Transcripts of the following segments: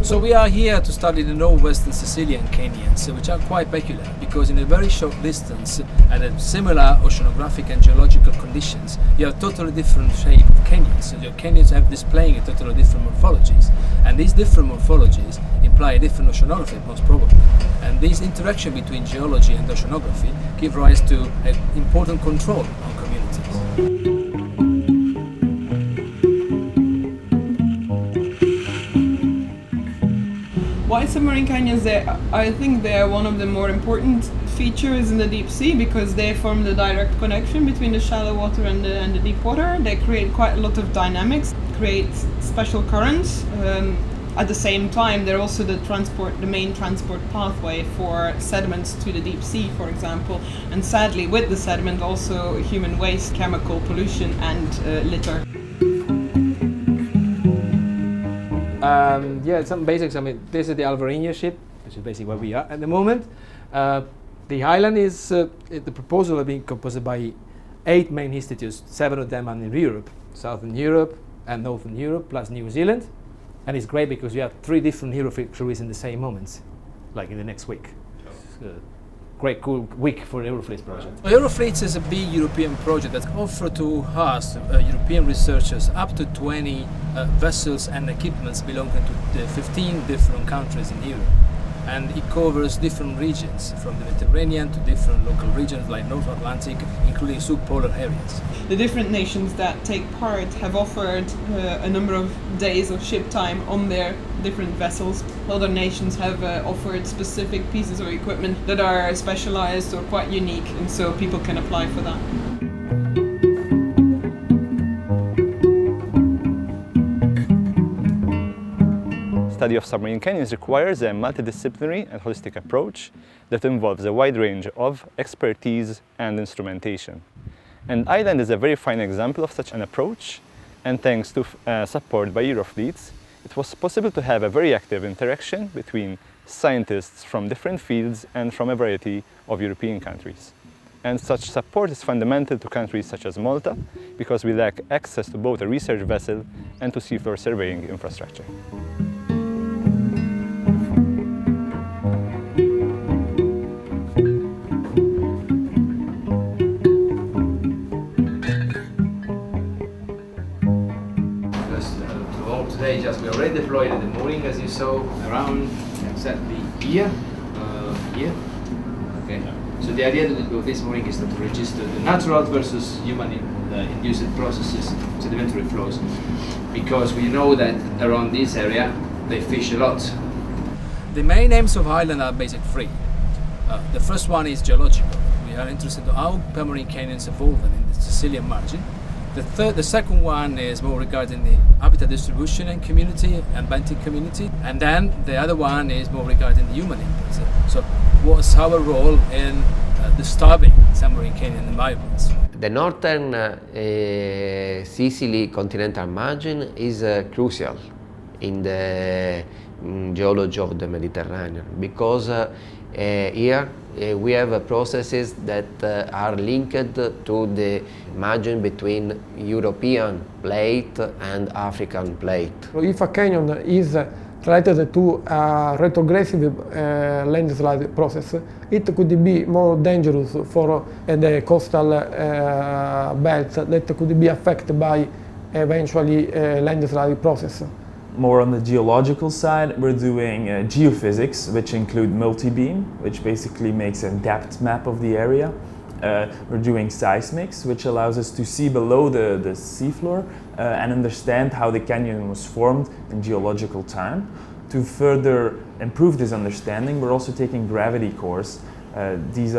So we are here to study the northwestern Sicilian canyons, which are quite peculiar because in a very short distance and at similar oceanographic and geological conditions, you have totally different shaped canyons. So your canyons have displaying a totally different morphologies, and these different morphologies imply a different oceanography, most probably. And this interaction between geology and oceanography give rise to an important control on communities. Why submarine canyons? I think they are one of the more important features in the deep sea because they form the direct connection between the shallow water and the deep water. They create quite a lot of dynamics, create special currents. At the same time, they're also the main transport pathway for sediments to the deep sea, for example. And sadly, with the sediment, also human waste, chemical pollution, and litter. Yeah, some basics. I mean, this is the Alvarinho ship, which is basically where we are at the moment. The island is, the proposal has been composed by 8 main institutes. 7 of them are in Europe, Southern Europe and Northern Europe, plus New Zealand. And it's great because we have 3 different Eurofleet crews in the same moments, like in the next week. It's a great, cool week for the Eurofleets project. Eurofleets is a big European project that offers to us, European researchers, up to 20 vessels and equipments belonging to the 15 different countries in Europe. And it covers different regions, from the Mediterranean to different local regions like North Atlantic, including subpolar areas. The different nations that take part have offered a number of days of ship time on their different vessels. Other nations have offered specific pieces of equipment that are specialized or quite unique, and so people can apply for that. Study of submarine canyons requires a multidisciplinary and holistic approach that involves a wide range of expertise and instrumentation. And Island is a very fine example of such an approach, and thanks to support by Eurofleets, it was possible to have a very active interaction between scientists from different fields and from a variety of European countries. And such support is fundamental to countries such as Malta, because we lack access to both a research vessel and to seafloor surveying infrastructure. Today we already deployed at the mooring, as you saw, around exactly here. Okay. So the idea of this mooring is to register the natural versus human induced processes, sedimentary flows, because we know that around this area they fish a lot. The main aims of Island are basically 3. The first one is geological. We are interested in how permanent canyons evolve in the Sicilian margin. The second one is more regarding the habitat distribution and community and benthic community, and then the other one is more regarding the human inputs. So what's our role in disturbing submarine canyon environments? The northern Sicily continental margin is crucial in the geology of the Mediterranean because here we have processes that are linked to the margin between European plate and African plate. If a canyon is related to a retrogressive landslide process, it could be more dangerous for the coastal belts that could be affected by eventually landslide process. More on the geological side, we're doing geophysics, which include multi-beam, which basically makes a depth map of the area. We're doing seismics, which allows us to see below the seafloor and understand how the canyon was formed in geological time. To further improve this understanding, we're also taking gravity cores. This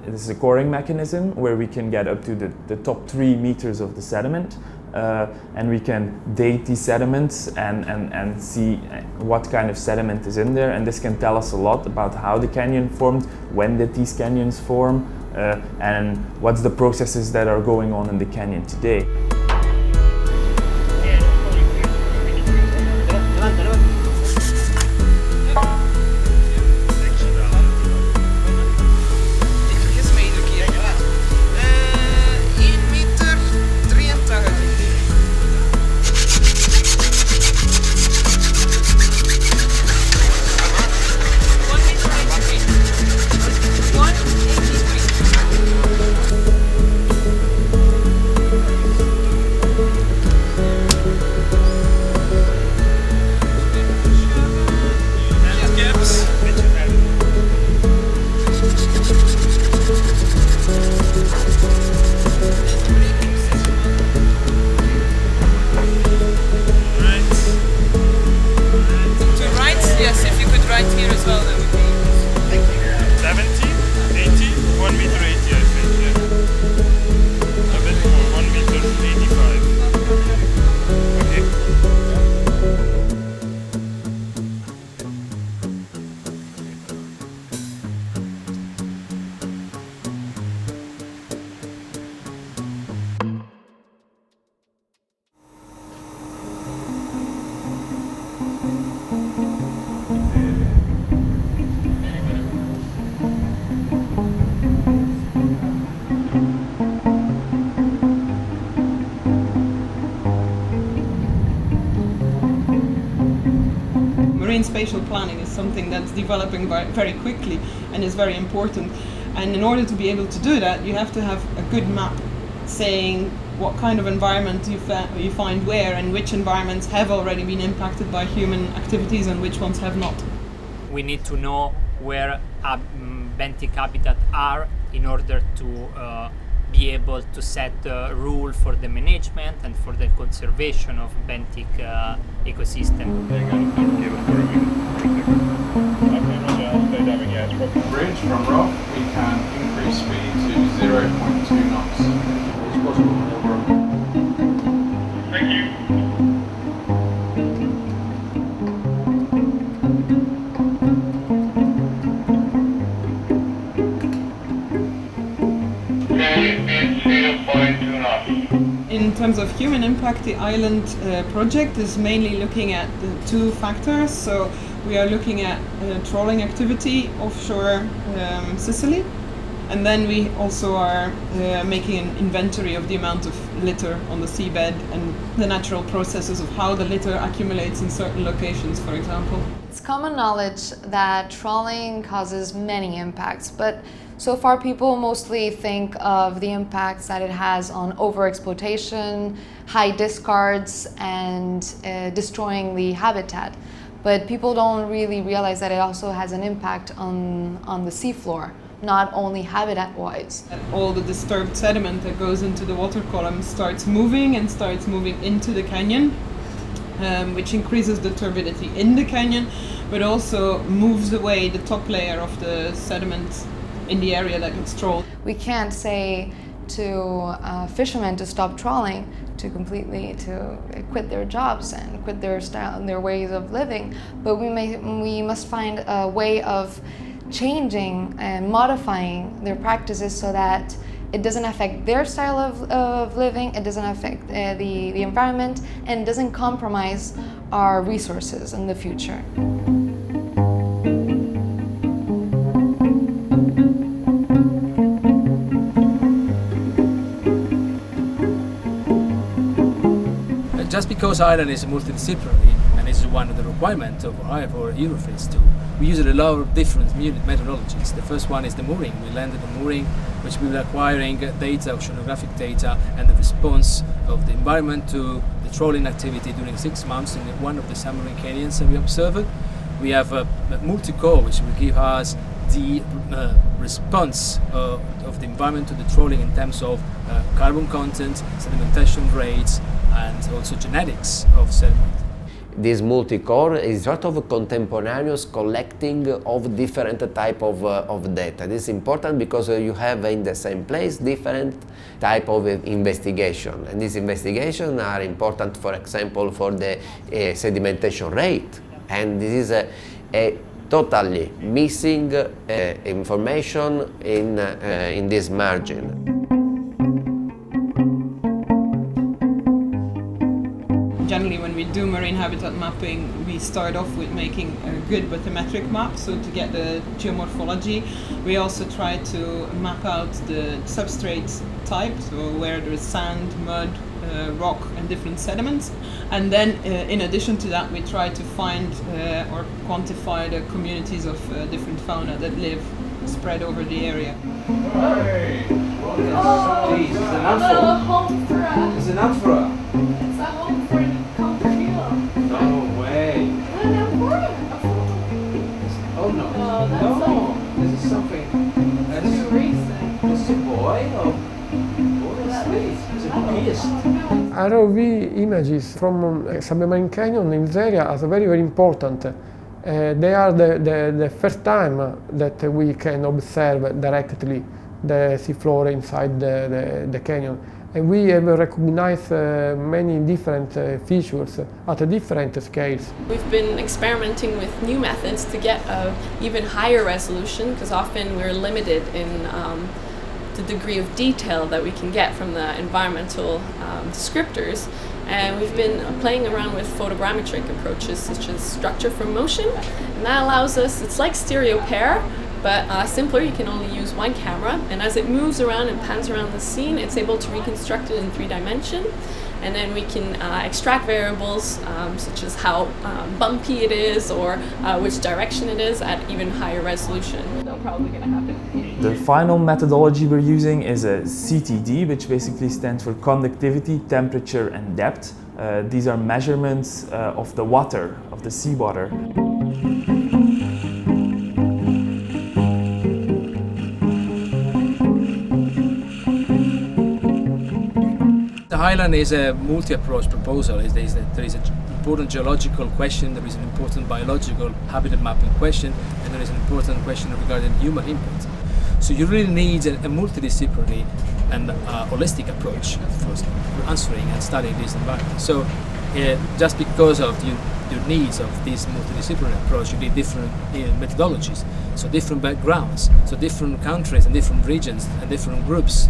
is a coring mechanism where we can get up to the top 3 meters of the sediment. And we can date these sediments and see what kind of sediment is in there, and this can tell us a lot about how the canyon formed, when did these canyons form, and what's the processes that are going on in the canyon today. marine spatial planning is something that's developing very quickly and is very important. And in order to be able to do that, you have to have a good map saying what kind of environment you find where, and which environments have already been impacted by human activities and which ones have not. We need to know where benthic habitats are in order to be able to set a rule for the management and for the conservation of benthic ecosystem. Bridge from rough, we can increase speed to 0.2 knots. It's possible. Thank you. In terms of human impact, the island project is mainly looking at the two factors. So we are looking at trawling activity offshore Sicily, and then we also are making an inventory of the amount of litter on the seabed and the natural processes of how the litter accumulates in certain locations, for example. It's common knowledge that trawling causes many impacts, but so far people mostly think of the impacts that it has on overexploitation, high discards, and destroying the habitat. But people don't really realize that it also has an impact on the seafloor, not only habitat-wise. All the disturbed sediment that goes into the water column starts moving into the canyon, which increases the turbidity in the canyon, but also moves away the top layer of the sediment in the area that gets trawled. We can't say to fishermen to stop trawling, to quit their jobs and quit their style and their ways of living, but we must find a way of changing and modifying their practices so that it doesn't affect their style of living, it doesn't affect the environment, and it doesn't compromise our resources in the future. Just because Ireland is multidisciplinary and is one of the requirements of Eurofleets too, we use a lot of different methodologies. The first one is the mooring. We landed the mooring, which we were acquiring data, oceanographic data, and the response of the environment to the trawling activity during 6 months in one of the submarine canyons that we observed. We have a multi-core, which will give us the response of the environment to the trawling in terms of carbon content, sedimentation rates, and also genetics of sediment. This multi-core is sort of a contemporaneous collecting of different type of data. This is important because you have in the same place different type of investigation, and these investigations are important, for example, for the sedimentation rate, and this is a totally missing information in this margin. Generally, when we do marine habitat mapping, we start off with making a good bathymetric map, so to get the geomorphology. We also try to map out the substrate type, so where there is sand, mud, rock and different sediments. And then in addition to that, we try to find or quantify the communities of different fauna that live spread over the area. Hey! What is this? It's an amphora. It's an amphora. It's a home for cockatiel. No way. An amphora. Oh no. No, that's no. This is something. too recent. This is a boy. Oh. What is this? It's a beast. ROV images from submarine canyon in this area are very, very important. They are the first time that we can observe directly the seafloor inside the canyon. And we have recognized many different features at different scales. We've been experimenting with new methods to get an even higher resolution, because often we're limited in the degree of detail that we can get from the environmental descriptors. And we've been playing around with photogrammetric approaches such as structure from motion, and that allows us, it's like stereo pair, but simpler. You can only use one camera, and as it moves around and pans around the scene, it's able to reconstruct it in 3 dimensions. and then we can extract variables such as how bumpy it is or which direction it is at even higher resolution. That's probably going to happen. The final methodology we're using is a CTD, which basically stands for conductivity, temperature, and depth. These are measurements of the water, of the seawater. The Highland is a multi-approach proposal. There is an important geological question, there is an important biological habitat mapping question, and there is an important question regarding human input. So you really need a multidisciplinary and holistic approach for answering and studying this environment. So just because of your needs of this multidisciplinary approach, you need different methodologies, so different backgrounds, so different countries and different regions and different groups.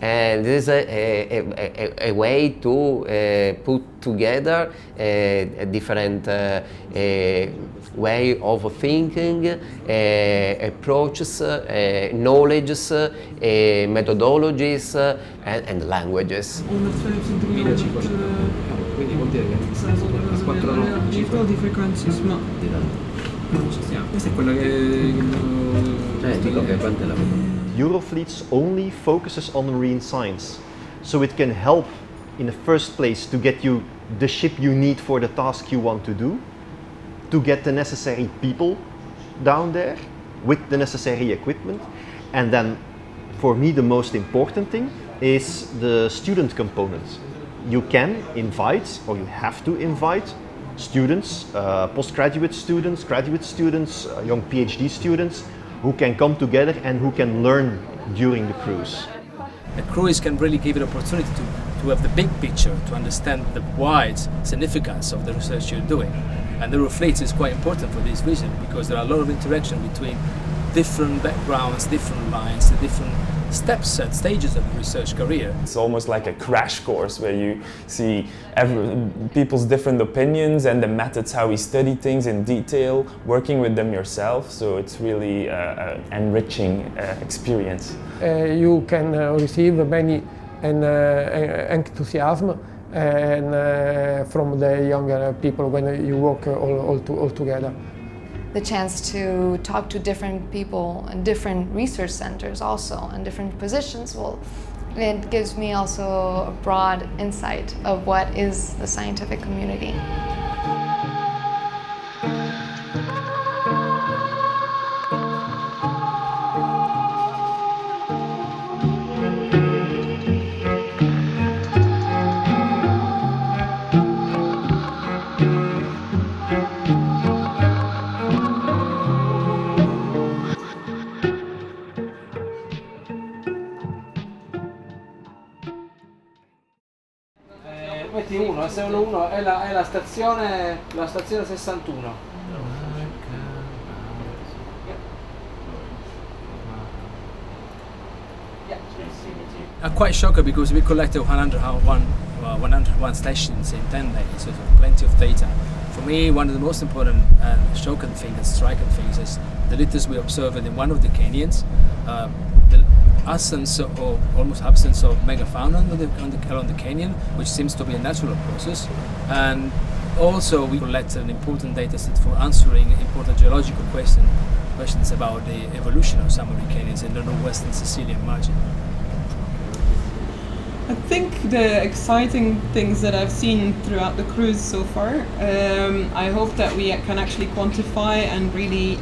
And this is a way to put together a different way of thinking, approaches, knowledges, methodologies and languages. Quindi vuol dire che a 4 no, di frequenze, ma non ci stiamo. Questa è quella che dico che quanto è la Eurofleets only focuses on marine science, so it can help in the first place to get you the ship you need for the task you want to do, to get the necessary people down there with the necessary equipment, and then for me the most important thing is the student component. You can invite, or you have to invite, students, postgraduate students, graduate students, young PhD students, who can come together and who can learn during the cruise. A cruise can really give you the opportunity to have the big picture, to understand the wide significance of the research you're doing. And the Eurofleets is quite important for this reason, because there are a lot of interaction between different backgrounds, different lines, the different steps and stages of the research career. It's almost like a crash course where you see people's different opinions and the methods how we study things in detail, working with them yourself, so it's really an enriching experience. You can receive many enthusiasm from the younger people when you work all together. The chance to talk to different people in different research centers also and different positions, well, it gives me also a broad insight of what is the scientific community. Metti 1, S11 è la stazione 61. I'm quite shocked because we collected 101 stations in 10 days, so plenty of data. For me, one of the most important and shocking things and striking things is the litters we observed in one of the canyons. The absence or almost absence of megafauna along the canyon, which seems to be a natural process. And also we collected an important data set for answering important geological questions about the evolution of some of the canyons in the northwestern Sicilian margin. I think the exciting things that I've seen throughout the cruise so far, I hope that we can actually quantify and really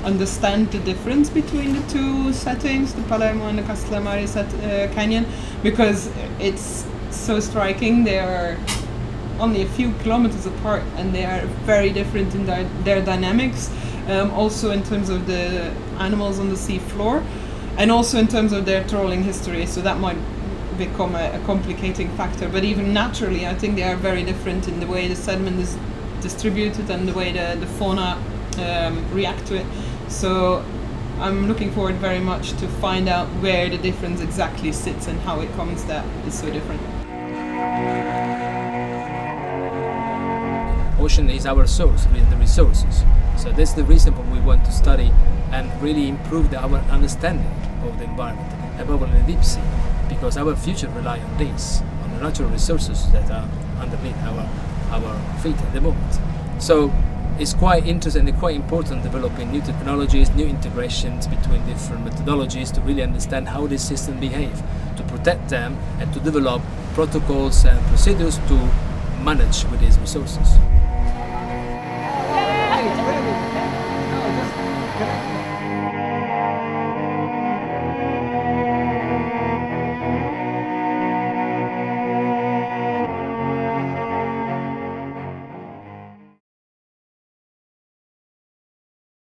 understand the difference between the two settings, the Palermo and the Castellammare Canyon, because it's so striking. They are only a few kilometers apart and they are very different in their dynamics, also in terms of the animals on the sea floor and also in terms of their trawling history, so that might become a complicating factor. But even naturally, I think they are very different in the way the sediment is distributed and the way the fauna react to it. So I'm looking forward very much to find out where the difference exactly sits and how it comes that it's so different. Ocean is our source, the resources. So that's the reason why we want to study and really improve our understanding of the environment, above all in the deep sea, because our future relies on this, on the natural resources that are underneath our feet at the moment. So it's quite interesting and quite important developing new technologies, new integrations between different methodologies to really understand how these systems behave, to protect them and to develop protocols and procedures to manage with these resources.